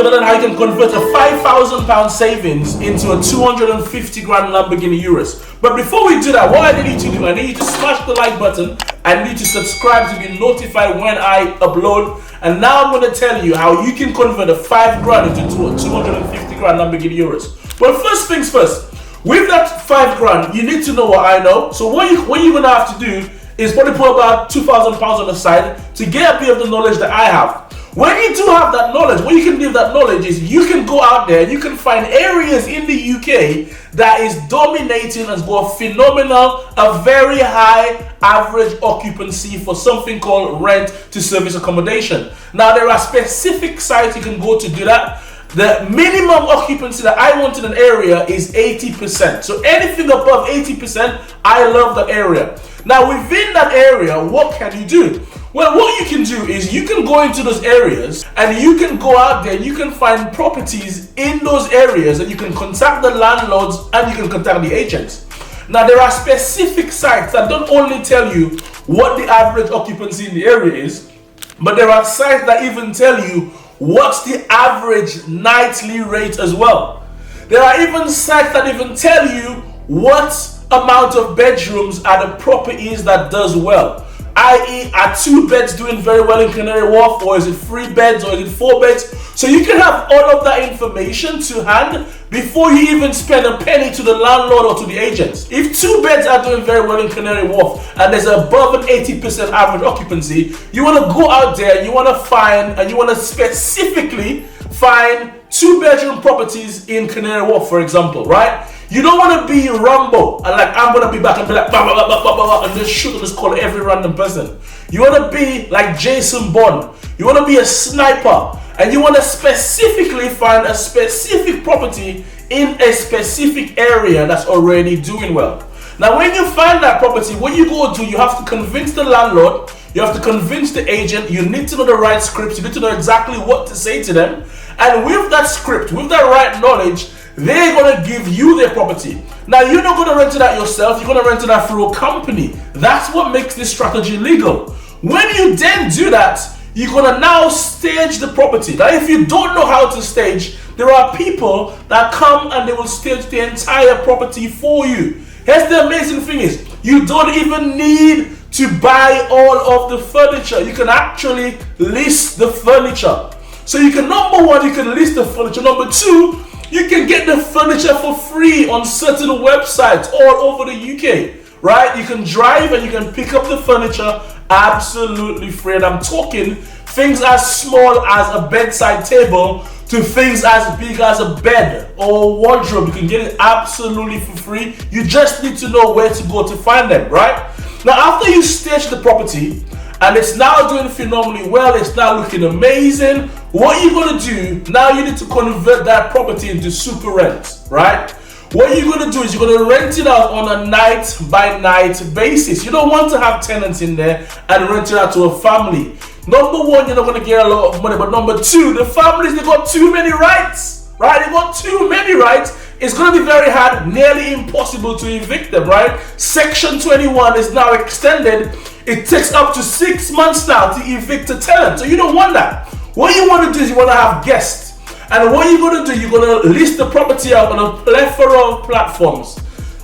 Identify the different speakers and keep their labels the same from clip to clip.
Speaker 1: going to learn how you can convert a £5,000 savings into a 250 grand Lamborghini Urus. But before we do that, what I need you to do, I need you to smash the like button. I need you to subscribe to be notified when I upload. And now I'm going to tell you how you can convert a 5 grand into a 250 grand Lamborghini Urus. But first things first, with that 5 grand, you need to know what I know. So what you're going to have to do is probably put about £2,000 on the side to get a bit of the knowledge that I have. When you do have that knowledge, what you can do with that knowledge is you can go out there and you can find areas in the UK that is dominating and got phenomenal, a very high average occupancy for something called rent to service accommodation. Now there are specific sites you can go to do that. The minimum occupancy that I want in an area is 80%. So anything above 80%, I love that area. Now within that area, what can you do? Well, what you can do is you can go into those areas and you can go out there and you can find properties in those areas and you can contact the landlords and you can contact the agents. Now there are specific sites that don't only tell you what the average occupancy in the area is, but there are sites that even tell you what's the average nightly rate as well. There are even sites that even tell you what amount of bedrooms are the properties that does well. I.e., are 2 beds doing very well in Canary Wharf, or is it 3 beds, or is it 4 beds? So you can have all of that information to hand before you even spend a penny to the landlord or to the agents. If 2 beds are doing very well in Canary Wharf and there's above an 80% average occupancy, you want to go out there and you want to find, and you want to specifically find 2-bedroom properties in Canary Wharf, for example, right? You don't want to be Rambo and like I'm gonna be back and be like blah, blah, blah, blah, blah, blah, and just shoot and just call every random person. You want to be like Jason Bond. You want to be a sniper and you want to specifically find a specific property in a specific area that's already doing well. Now when you find that property, what you go do, you have to convince the landlord, you have to convince the agent, you need to know the right scripts, you need to know exactly what to say to them, and with that script, with that right knowledge, they're going to give you their property. Now, you're not going to rent it out yourself. You're going to rent it out through a company. That's what makes this strategy legal. When you then do that, you're going to now stage the property. Now, if you don't know how to stage, there are people that come and they will stage the entire property for you. Here's the amazing thing is, you don't even need to buy all of the furniture. You can actually list the furniture. So you can, number one, you can list the furniture. Number two, you can get the furniture for free on certain websites all over the UK, right? You can drive and you can pick up the furniture absolutely free. And I'm talking things as small as a bedside table to things as big as a bed or a wardrobe. You can get it absolutely for free. You just need to know where to go to find them, right? Now, after you stage the property, and it's now doing phenomenally well, it's now looking amazing, what you're going to do, now you need to convert that property into super rent, right? What you're going to do is you're going to rent it out on a night by night basis. You don't want to have tenants in there and rent it out to a family. Number one, you're not going to get a lot of money, but number two, the families, they got too many rights, right? They got too many rights. It's going to be very hard, nearly impossible to evict them, right? Section 21 is now extended. It takes up to 6 months now to evict a tenant. So you don't want that. What you want to do is you want to have guests. And what you're going to do, you're going to list the property out on a plethora of platforms.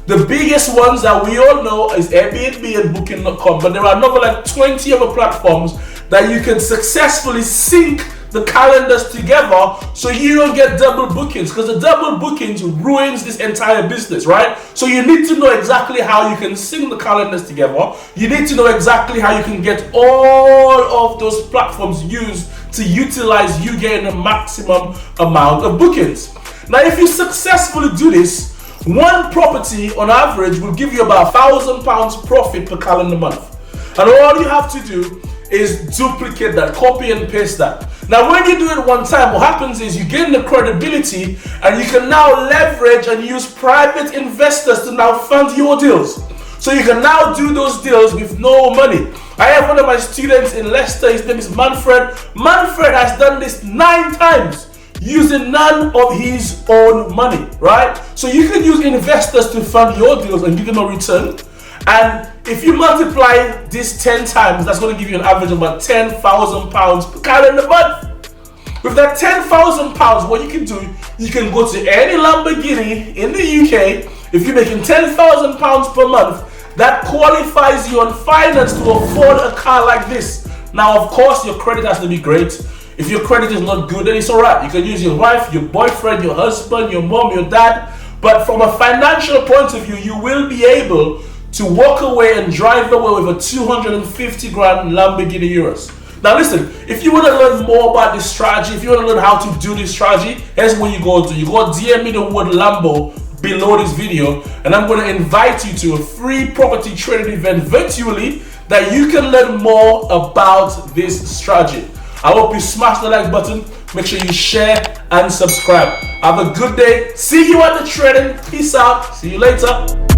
Speaker 1: The biggest ones that we all know is Airbnb and Booking.com. But there are another like 20 other platforms that you can successfully sync the calendars together so you don't get double bookings, because the double bookings ruins this entire business, right? So you need to know exactly how you can sync the calendars together. You need to know exactly how you can get all of those platforms used to utilize you getting the maximum amount of bookings. Now, if you successfully do this, one property on average will give you about £1,000 profit per calendar month. And all you have to do is duplicate that, copy and paste that. Now, when you do it one time, what happens is you gain the credibility and you can now leverage and use private investors to now fund your deals. So you can now do those deals with no money. I have one of my students in Leicester, his name is Manfred. Manfred has done this 9 times using none of his own money, right? So you can use investors to fund your deals and give them a return. And if you multiply this 10 times, that's going to give you an average of about £10,000 per calendar month. With that £10,000, what you can do, you can go to any Lamborghini in the UK. If you're making £10,000 per month, that qualifies you on finance to afford a car like this. Now, of course, your credit has to be great. If your credit is not good, then it's alright. You can use your wife, your boyfriend, your husband, your mom, your dad. But from a financial point of view, you will be able to walk away and drive away with a 250 grand Lamborghini Urus. Now listen, if you want to learn more about this strategy, if you want to learn how to do this strategy, here's what you go to. You go DM me the word Lambo below this video, and I'm going to invite you to a free property trading event virtually that you can learn more about this strategy. I hope you smash the like button. Make sure you share and subscribe. Have a good day. See you at the trading. Peace out. See you later.